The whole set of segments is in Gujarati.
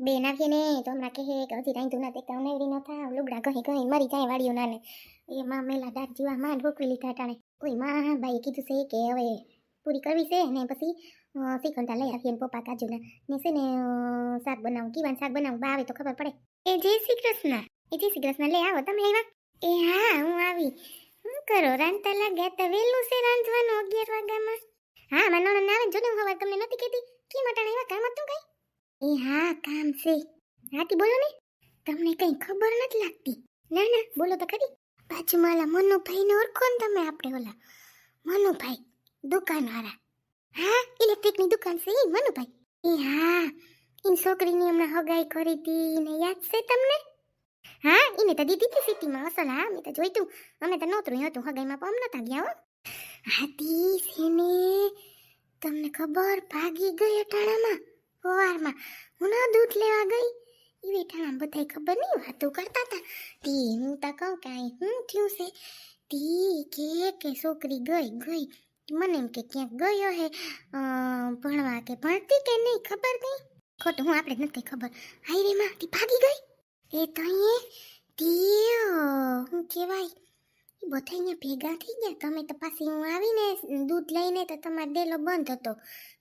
બેન આવીએ ને તો હમણાં કહે કે હજી રાંધું ના દેખતા નવરી ન થાય લુગડા કહી મરી જાય વાળીઓ નાને એમાં મેલા દાગ જીવા માં રોકવી લીધા ટાણે કોઈ માં ભાઈ કીધું છે કે હવે પૂરી કરવી છે ને પછી શ્રીખંડા લઈ આવીએ ને પપ્પા કાજુના ને છે ને શાક બનાવું કીવાનું શાક બનાવું બા આવે તો ખબર પડે એ જય શ્રી કૃષ્ણ લઈ આવો તમે આવ્યા એ હા હું આવી શું કરો રાંધતા લાગ્યા તો વહેલું છે રાંધવાનું 11 વાગ્યામાં હા માનો આવે જો ને હું હવે તમને નથી કહેતી કી મટાણ આવ્યા કામ હતું કઈ એ હા કામ છે હાથી બોલો ને તમને કઈ ખબર નથી લાગતી ના ના બોલો તો ખરી બાજુમાં ઓલા મનુભાઈ ને ઓળખો ને તમે આપણે ઓલા મનુભાઈ દુકાનવાળા હા ઇલેક્ટ્રિકની દુકાન છે ઈ મનુભાઈ એ હા ઈન છોકરીની હમણાં હગાઈ કરી હતી ને યાદ છે તમને હા એને તો દીધી હતી સિટીમાં અસલ હા મેં તો જોઈતું અમે તો નહોતું હતું હગાઈમાં પણ અમ નતા ગયા હો હાથી છે ને તમને ખબર ભાગી ગઈ અટાણામાં સવારમાં હું ના દૂધ લેવા ગઈ એ બેઠાણા બધાય ખબર નહીં વાતો કરતા હતા તી હું તો કહું કાંઈ શું થયું છે તી કે છોકરી ગઈ મને એમ કે ક્યાંક ગયો હે ભણવા કે ભણતી કે નહીં ખબર નહીં ખોટું હું આપણે નથી ખબર હાઈ રે માં તી ભાગી ગઈ એ તો અહીંયા તી હું કહેવાય એ બધા અહીંયા ભેગા થઈ ગયા તમે તો પાછી હું આવીને દૂધ લઈને તો તમારો ડેલો બંધ હતો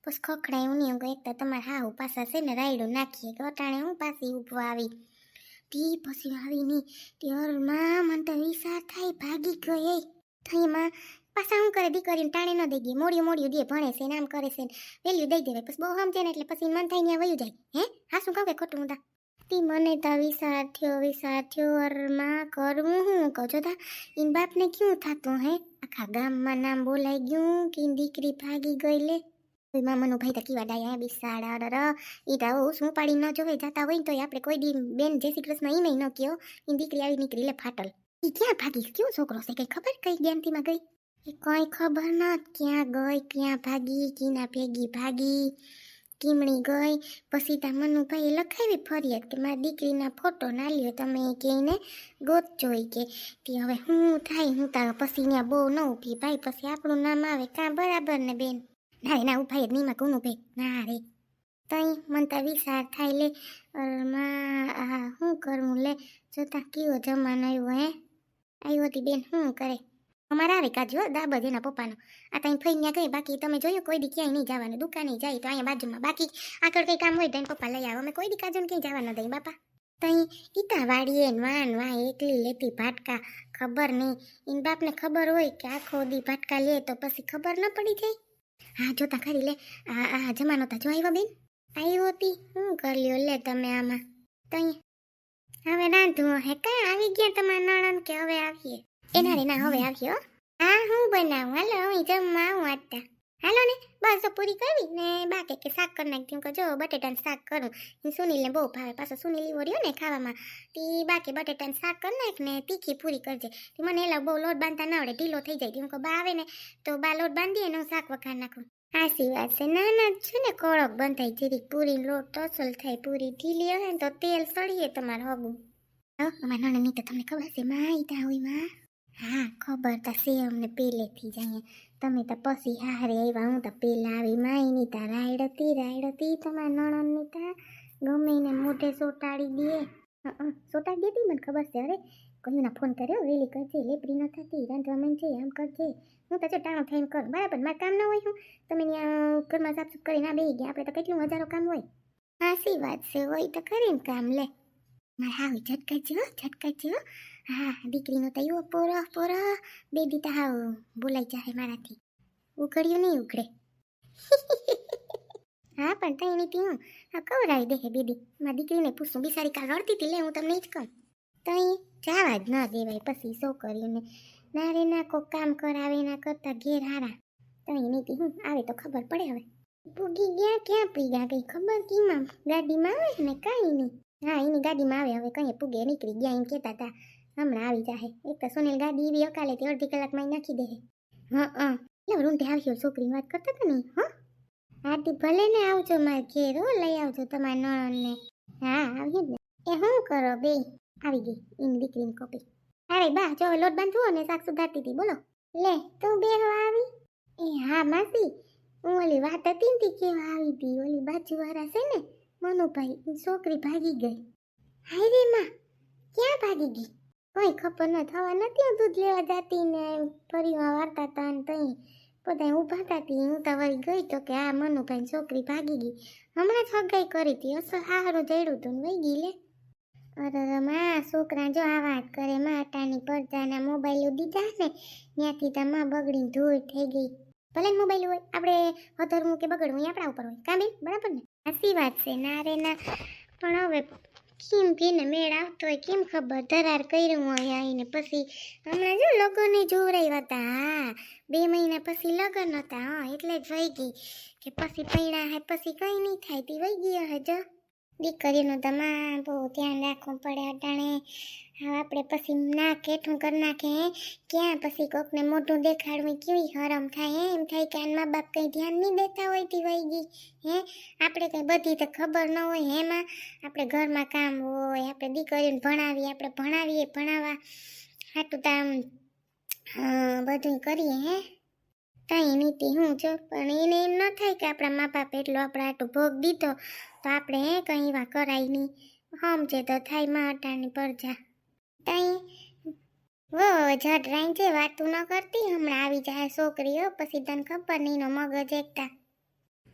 પછી ખખડાય હું નહીં એક તો તમારે હા હું પાછા છે ને રાયડું નાખીએ કે અટાણે હું પાછી ઉભવા આવી તી પછી આવી નહીં તે માં મને તો વિચાર થાય ભાગી ગઈ થઈમાં પાછા શું કરે દીકરીને ટાણે ન દઈ ગઈ મોડિયું દે ભણે છે નામ કરે છે વેલ્યુ દઈ દેવાય પછી બહુ સમજે ને એટલે પછી મન થાય ત્યાં વયું જાય હે હા શું કહું કે ખોટું હું તી મને તો વિચાર થયો અરમાં કરવું હું કહું છો તા ઈન બાપને ક્યું થતું હે આખા ગામમાં નામ બોલાઈ ગયું કે દીકરી ભાગી ગઈ લે કોઈ મામાનો ભાઈ તો કેવા ડાયા બિસાડા ર ઈ તો શું પાડી ન જોવે જાતા હોય તો આપણે કોઈ દી બેન જય શ્રી કૃષ્ણ ઈ નહીં ન કયો ઈન દીકરી આવી નીકળી લે ફાટલ ઈ ક્યાં ભાગી ક્યું છોકરો છે કઈ ખબર કઈ જ્ઞાનતીમાં ગઈ એ કઈ ખબર ન ક્યાં ગઈ ક્યાં ભાગી કીના ભેગી ભાગી કીમણી ગઈ પછી તા મનુભાઈએ લખાવી ફરિયાદ કે મારી દીકરીના ફોટો ના લ્યો તમે કહીને ગોતજો કે હવે હું થાય હું તારા પછી ત્યાં બહુ ન ઊભી ભાઈ પછી આપણું નામ આવે કાં બરાબર ને બેન ના રે ના ઉભાઈ જ નહીં કોનું ભાઈ ના રે તઈ મને તો વિચાર થાય લે માં શું કરવું લે જોતા કેવો જમાનો આવ્યો હે આવ્યો હતી બેન શું કરે અમારે આવે કાજુ દાબજ એના પપ્પાનો આ ત્યાં ફઈ ત્યાં ગઈ બાકી તમે જોયું કોઈ દી ક્યાંય નહીં જવાનું દુકાને જાય તો અહીંયા બાજુમાં બાકી આગળ કંઈ કામ હોય તો પપ્પા લઈ આવે અમે કોઈ દી કાજુ ક્યાંય જવા ન દઈ બાપા તઈ ઈતા વાડીએ વાન એકલી લેતી ભાટકા ખબર નહીં ઈન બાપને ખબર હોય કે આખો દી ભાટકા લે તો પછી ખબર ન પડી જાય હા જોતા ખરી લે આ જમાનો તા જો આવ્યો બેન આવ્યો હતી શું કર્યો લે તમે આમાં તઈ હવે રાંધવું હે કાં આવી ગયા તમારા નણંદ કે હવે આવીએ એના રે ના હવે આવ્યો હા હું બનાવું હાલો હું જમવા આવું આટતા હાલો ને બસ પૂરી કરવી ને બાકી કે શાક કરી નાખી કે જો બટેટાનું શાક કરું સુનીલને બહુ ભાવે પાછો સુનીલ એવો રહ્યો ને ખાવામાં તી બાકી બટેટાનું શાક કરી નાખ ને તીખી પૂરી કરજે મને એલા બહુ લોટ બાંધતા ના આવડે ઢીલો થઈ જાય હું બા આવે ને તો બા લોટ બાંધીએ ને હું શાક વખાર નાખું હાસી વાત છે ના છે ને કડક બંધાઈ જીરીક પૂરી લોટ તો અસલ થાય પૂરી ઢીલી હોય ને તો તેલ સળીએ તમારે હગું અમારા નાની તો તમને ખબર છે માં ઈતા હોય માં હા ખબર તો છે અમને પહેલેથી જ અહીંયા તમે તો પછી હારે આવ્યા હું તો પહેલાં આવી માયની તા રાયડ હતી તમારા નણંદની તા ગમે એને મોઢે સોટાડી દે સોટાડી દેતી મને ખબર છે અરે કોઈના ફોન કર્યો વેલી કરજે લેપડી ન થતી રાંધવા માંડ છે આમ કરજે હું તો ટાણો થઈને કર બરાબર મારે કામ ન હોય હું તમે ત્યાં ઘરમાં સાફ કરીને આ બેસી ગયા આપણે તો કેટલું હજારો કામ હોય હાસી વાત છે હોય તો કરીને કામ લે મારે હાવ ઝટકાજો હા દીકરીનો તો એવો પોરો બે દીતા હાવ બોલાઈ જાય મારાથી ઉઘડ્યું નહીં ઉઘડે હા પણ તઈ નહીં હું હા કવરાવી દે બેદી મારી દીકરીને પૂછું બિસારી કાલ રડતી હતી લે હું તમને જ કહું તઈ જવા જ ન દેવાય પછી છોકરીઓને ના રે ના કોક કામ કરાવે ના કરતા ઘેર હારા તઈ નહીં હું આવે તો ખબર પડે હવે પૂગી ગયા ક્યાં પીગા કઈ ખબર કીમાં ગાડીમાં આવે ને કાંઈ નહીં હા એની ગાડીમાં આવે હવે કંઈ પૂગે નીકળી ગયા એમ કહેતા હતા હમણાં આવી જાહે એક તો સુનિલ ગાડી એવી અકાલેથી અડધી કલાકમાં નાખી દે એટલે રૂંઢે આવ્યો છોકરીની વાત કરતા હતા ને હાથી ભલે ને આવજો મારે ઘેર લઈ આવજો તમારા નણંદને હા આવીએ ને એ શું કરો બે આવી ગઈ એની દીકરીની કોપી અરે બા જો લોટ બાંધવો ને શાક સુધારતી હતી બોલો લે તું બે આવી એ હા માસી હું ઓલી વાત હતી ને કેવા આવી હતી ઓલી બાજુવાળા છે ને મનુભાઈ ઈ છોકરી ભાગી ગઈ. હાય રે માં, ક્યાં ભાગી ગઈ? કઈ ખબર ન થવા નથી દૂધ લેવા જાતી ને ફરીમાં વાર્તા તા ને તઈ બધા ઊભા તાતી. હું તો વળી ગઈ તો કે આ મનુભાઈ છોકરી ભાગી ગઈ. હમણાં જ હગાઈ કરી હતી, અસર હારું જડ્યું તું ને વહી ગઈ લે. અરે માં છોકરા જો આ વાત કરે, માટાની પડદાના મોબાઈલો દીધા ને ત્યાંથી તો માં બગડીને ધૂળ થઈ ગઈ. ભલે મોબાઈલ હોય આપણે હધરવું કે બગડવું એ આપણા ઉપર હોય કાં બેન, બરાબર ને? સાચી વાત છે. ના રે ના, પણ હવે કેમ ભીને મેળ આવતો હોય કેમ ખબર. ધરાર કર્યું હોય આવીને પછી હમણાં જો લગ્ન જોવરાયા હતા. હા 2 મહિના પછી લગ્ન હતા. હા એટલે જ વહી ગઈ કે પછી પૈણા હે પછી કઈ નહીં થાય તી વહી ગઈ હે. જો દીકરીનું તો માં બહુ ધ્યાન રાખવું પડે અટાણે. હા આપણે પછી નાક હેઠું કરી નાખે હે ક્યાં પછી કોકને મોઢું દેખાડવું કેવી હરમ થાય હે. એમ થાય કે આ મા બાપ કંઈ ધ્યાન નહીં દેતા હોય તી વહી ગઈ હે. આપણે કંઈ બધી તો ખબર ન હોય હેમાં. આપણે ઘરમાં કામ હોય, આપણે દીકરીઓને ભણાવીએ, આપણે ભણાવવા હાટું તો આમ બધું કરીએ હે. કઈ નીતિ હું જો પણ એને એમ ન થાય કે આપણા મા બાપ એટલો આપણા આટલું ભોગ દીધો તો આપણે કંઈ એવા કરાય નહીં. સમજે તો થાય માં અટાની પરજા. તઈ વો જટ રાઈ છે વાતું ન કરતી. હમણાં આવી જાય છોકરીઓ પછી તને ખબર નહીં નો મગજ એકતા.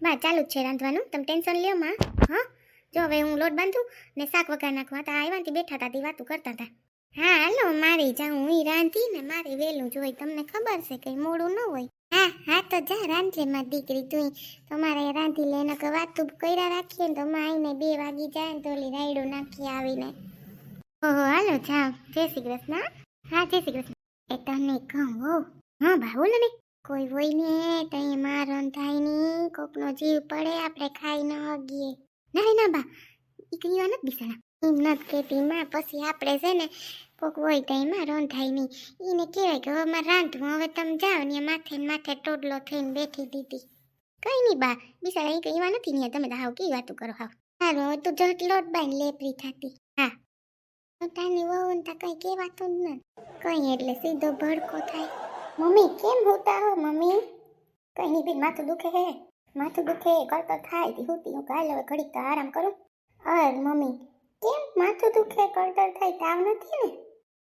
બા ચાલુ જ છે રાંધવાનું, તમે ટેન્શન લ્યો માં. હા જો હવે હું લોટ બાંધું ને શાક વઘાર નાખવા. તા આવ્યાથી બેઠા હતા વાતું કરતા હતા. હા હાલો મારે જાઉં, હું રાંધી ને મારે વહેલું જોઈ, તમને ખબર છે કઈ મોડું ન હોય. હા હા તો જા રાંધે મારી દીકરી તું. તમારે રાંધી લે નકર વાતું કર્યા રાખીએ ને તો આવીને 2 વાગી જાય ને તો ઓલી રાયડું નાખી આવીને. ઓહો હાલો જાઓ, જય શ્રી કૃષ્ણ. હા જય શ્રી કૃષ્ણ. એ તને કહું હો. હા બા બોલો ને. કોઈ હોય ને તઈ મારણ થાય ની, કોકનો જીવ પડે આપણે ખાઈ ન હગીએ. ના રે ના બા ઈ નથી બિસાડા એમ નથી કેતી માં. પછી આપણે છે ને કોક હોય તો એમાં રંધાય નહીં. એને કહેવાય કે હવે મારે રાંધવું, હવે તમે જાઓ ને માથે ને માથે ટોડલો થઈને બેઠી દીધી. કઈ નહીં બા બિસાડા એ કઈ એવા નથી ને તમે તો હાવ કેવી વાતું કરો હાવ. સારું હવે તું જટ લોટ બાઈને લેપરી થતી. હા તાની વહુ ને તા કઈ કહેવાતું જ નથી. કઈ એટલે સીધો ભડકો થાય. મમ્મી કેમ હોતા હો મમ્મી? કઈ નહીં બેન માથું દુખે હે. માથું દુખે કરતો થાય તી હોતી હું કાલે હવે ઘડીક તો આરામ કરું. અર મમ્મી કેમ માથું દુખે કળતર થાય, તાવ નથી ને?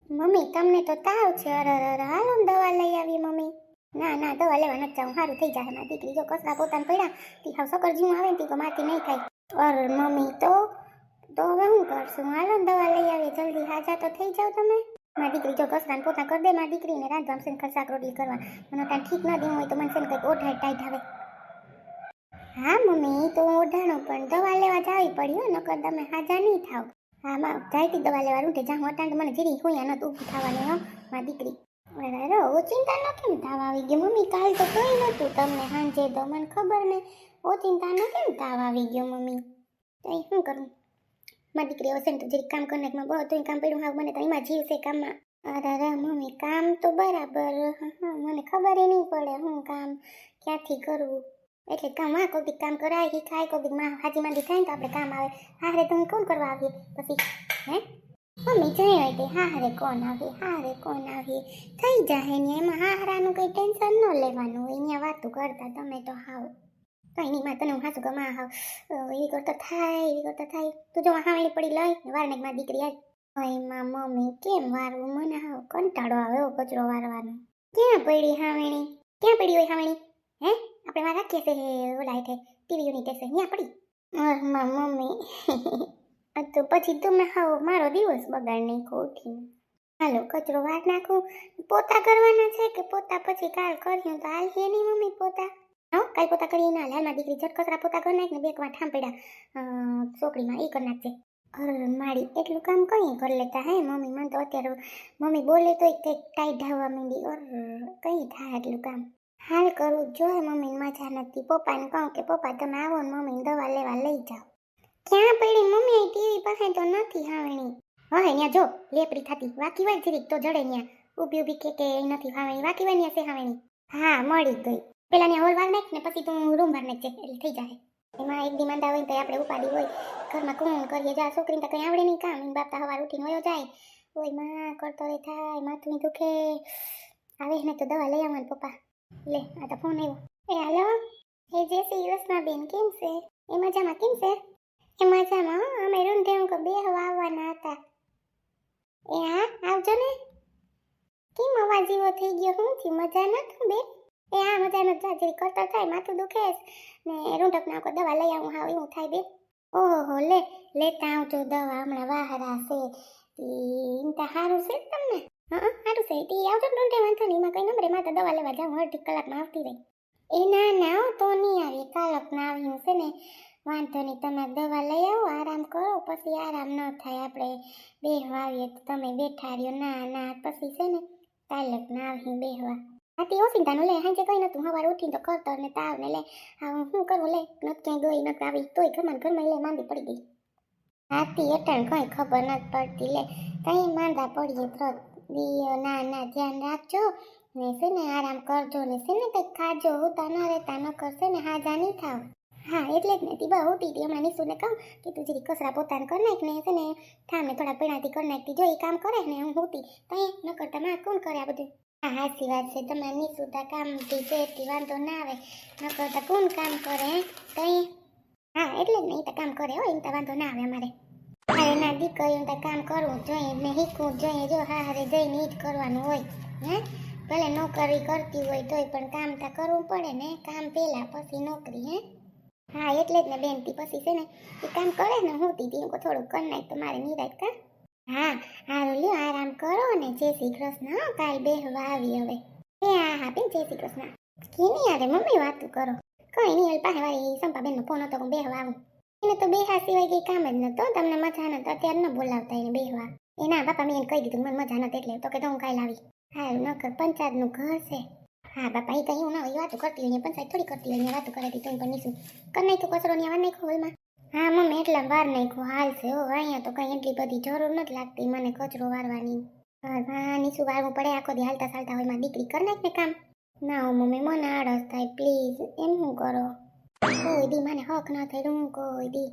મમ્મી તમને તો તાવ છે. અરર હાલો દવા લઈ આવી મમ્મી. ના ના દવા લેવા નથી જાઉં, સારું થઈ જાય મારી દીકરી. જો કસરા પોતાને પડ્યા તી હાવ સકર જીવું આવે ને તી તો માથી નહીં થાય. અર મમ્મી તો હવે હું કરશું? હાલો દવા લઈ આવી જલ્દી, હાજા તો થઈ જાવ તમે. મારી દીકરી જો કસરાને પોતા કરી દે મારી દીકરીને રાંધવા છે ને શાક રોટલી કરવા. મને ત્યાં ઠીક ન દેવું હોય તો મને છે ને કંઈક ઓઢાય ટાઈટ આવે. હા મમ્મી તો ઓઢાણો પણ દવા લેવા જાવી પડી હો, નકર તમે હાજા નહીં થાવ. હા માં જાયતી દવા લેવા રૂંઢે જાઉં અટાણ મને જીરી હોયા નથી ઊભી થવાની હો મારી દીકરી. અરે ઓ ચિંતા ન કેમ તાવ આવી ગયો મમ્મી? કાલ તો કંઈ નહોતું તમને સાંજે તો મને ખબર ને. ઓ ચિંતા ન કેમ તાવ આવી ગયો મમ્મી? તો શું કરું મારી દીકરી? હવે છે ને તો જરી કામ કરી નાખ. બધું કામ પડ્યું હાવ મને તો એમાં જીવ છે કામમાં. અરે મમ્મી કામ તો બરાબર મને ખબર નહીં પડે હું કામ ક્યાંથી કરવું. એટલે કામ માં કોઈક કામ કરાય શીખાય, કોઈક માં હાજી માંદી થાય ને તો આપણે કામ આવે. હારે તો હું કોણ કરવા આવીએ પછી હે મમ્મી? જઈ હોય તે હારે કોણ આવીએ થઈ જાય ને એમાં હારાનું કંઈ ટેન્શન ન લેવાનું હોય. અહીંયા વાતું કરતા તમે તો હાવ કંઈ નહીં માં. તને હું હાસું ગમા હાવ એવી કરતા થાય. તું જો હાવણી પડી લઈ વારને મારી દીકરી આવી. એમાં મમ્મી કેમ વારવું? મને હાવ કંટાળો આવે એવો કચરો વારવાનો. ક્યાં પડી હાવણી? ક્યાં પડી હોય હાવણી? હે આપણે વાર રાખીએ છે ઓલા હેઠે ટીવી યુનિટ છે ત્યાં પડી. માં મમ્મી તો પછી તમે હાવ મારો દિવસ બગાડ નહીં ખોટી. હાલો કચરો વાર નાખું. પોતા કરવાના છે કે પોતા પછી કાલ કર્યું તો હાલ છે નહીં મમ્મી પોતા? હા કાલ પોતા કરી ના હાલમાં દીકરી જટ કચરા પોતા કરી નાખ ને 2 વાર ઠામ પડ્યા ચોકડીમાં એ કરી નાખજે. અરે મારી એટલું કામ કઈ કરી લેતા હે મમ્મી? મને તો અત્યારે મમ્મી બોલે તો કંઈક ટાઈટ ધાવવા માંડી. કઈ થાય એટલું કામ? હાલ કરવું જોઈએ મમ્મીને મજા નથી. પપ્પાને કહું કે પપ્પા તમે આવો ને મમ્મીને દવા લેવા લઈ જાઓ. ક્યાં પડી મમ્મી? ટીવી પાસે તો નથી હાવણી. હવે ત્યાં જો લેપડી થતી વાકી વાર જરીક તો જડે ત્યાં ઊભી કે નથી હાવણી. વાકી વાર ત્યાં છે હાવણી. હા મળી ગઈ. પેલા ત્યાં હોલ વાર નાખ ને પછી તું રૂમ વાર નાખજે એટલે થઈ જાય. એમાં એક દી માંદા હોય તો આપણે ઉપાડી હોય ઘરમાં કોણ કરીએ. જા છોકરીને તો કંઈ આવડે નહીં કામ. એની બાપ તો સવાર ઉઠીને વયો જાય ઓય માં કરતો રે થાય માથું દુખે આવે ને તો દવા લઈ આવવાનું પપ્પા. લે આ તો ફોન આવ્યો. એ હાલો એ જય શ્રી કૃષ્ણ બેન કેમ છે? એ મજામાં કેમ છે? એ મજામાં હો, અમે રૂંઢે હું બેહવા આવવાના હતા. એ હા આવજો ને. કેમ અવાજ એવો થઈ ગયો? હું થયું? મજા નતું બેન? એ હા મજા નથી. જાજરી કરતર થાય, માથું દુખે ને રૂંઢક નાખો, દવા લઈ આવું. હા એવું થાય બેન. ઓહો લેતા આવજો દવા, હમણાં વાહરા છે. એમ તો સારું છે ને તમને? હા સારું છે. તી આવજો ને રૂંઢે, વાંધો નહીં. એમાં કઈ નંબરે મારે દવા લેવા જાઉં, અડધી કલાકમાં આવતી રહી. એ ના ના હો, તો નહીં આવી. કાલક ના આવ્યું છે ને, વાંધો નહીં. તમે દવા લઈ આવો, આરામ કરો. પછી આરામ ન થાય, આપણે બેહવા આવીએ તો તમે બેઠા રહ્યો. ના ના પછી છે ને કાલક ના આવી બેહવા. આતી ઓસિંતાનું લે, હાંજે કઈ નતું. સવારે ઉઠીને તો કરતર ને તાવ ને લે. શું કરવું લે, નથી ક્યાંય ગઈ નથી આવી, તોય ઘરમાં લે માંદી પડી ગઈ. આતી અટાણ કઈ ખબર નથી પડતી લે, કઈ માંદા પડીએ તરત. ના ના ધ્યાન રાખજો ને, છે ને આરામ કરજો ને, છે ને કંઈક ખાજો. હોતા ના રહેતા ન કરશે ને હાજા નહીં થાવ. હા એટલે જ ને તીબા હોતી હતી. હમણાં નિશુને કહું કે તું જરી કસરા પોતાને કરી નાખ ને, છે ને થામને થોડા પીણાથી કરી નાખતી. જો એ કામ કરે ને હું હોતી તઈ ન કરતા માં કોણ કરે આ બધું? હા સાચી વાત છે. તમે નિશુતા કામથી જેથી વાંધો ના આવે, ન કરતા કોણ કામ કરે તઈ? હા એટલે જ ને, એ તો કામ કરે હોય, એમ તો વાંધો ના આવે અમારે. અરે ના દીકરીઓ તો કામ કરવું જોઈએ ને, શીખવું જોઈએ. જો હારે જઈને ઈ જ કરવાનું હોય. હે ભલે નોકરી કરતી હોય તોય પણ કામ તો કરવું પડે ને. કામ પેલા પછી નોકરી. હે હા એટલે જ ને બેન, તી પછી છે ને એ કામ કરે ને, હું તી થોડું કરી નાખ તો મારે નિરાત કા. હા હારું લ્યો, આરામ કરો ને. જય શ્રી કૃષ્ણ. કાલ બેહવા આવી હવે. એ હા હા બેન, જય શ્રી કૃષ્ણ. કીની યારે મમ્મી વાતું કરો? કઈ નહીં, પાસે વાળી સંપાબેનનો ફોન હતો, હું બેહવા આવું. એને તો બેહા સિવાય કઈ કામ જ નતો. તમને મજા નતો અત્યારે ન બોલાવતા એને બેહવા. એના બાપા મેં એને કહી દીધું મને મજા નથી એટલે, તો કે તો હું કાલ આવી. હા નકર પંચાયતનું ઘર છે. હા બાપા એ તો એવું ના હોય, વાતો કરતી હોય પંચાયત થોડી કરતી હોય. વાતો કરે તો પણ નીશું કરી નાખ્યું કચરો ને વાર નાખ્યો હોલમાં. હા મમ્મી એટલા વાર નાખ્યો હાલ છે. હો અહીંયા તો કઈ એટલી બધી જરૂર નથી લાગતી મને કચરો વારવાની. હા નીશું વારવું પડે આખો દી હાલતા ચાલતા હોય. માં દીકરી કરી નાખ ને કામ. ના હો મમ્મી મને આળસ થાય પ્લીઝ. એમ શું કરો? કોઈ દી મને હક ના થાય હું કોઈ દી.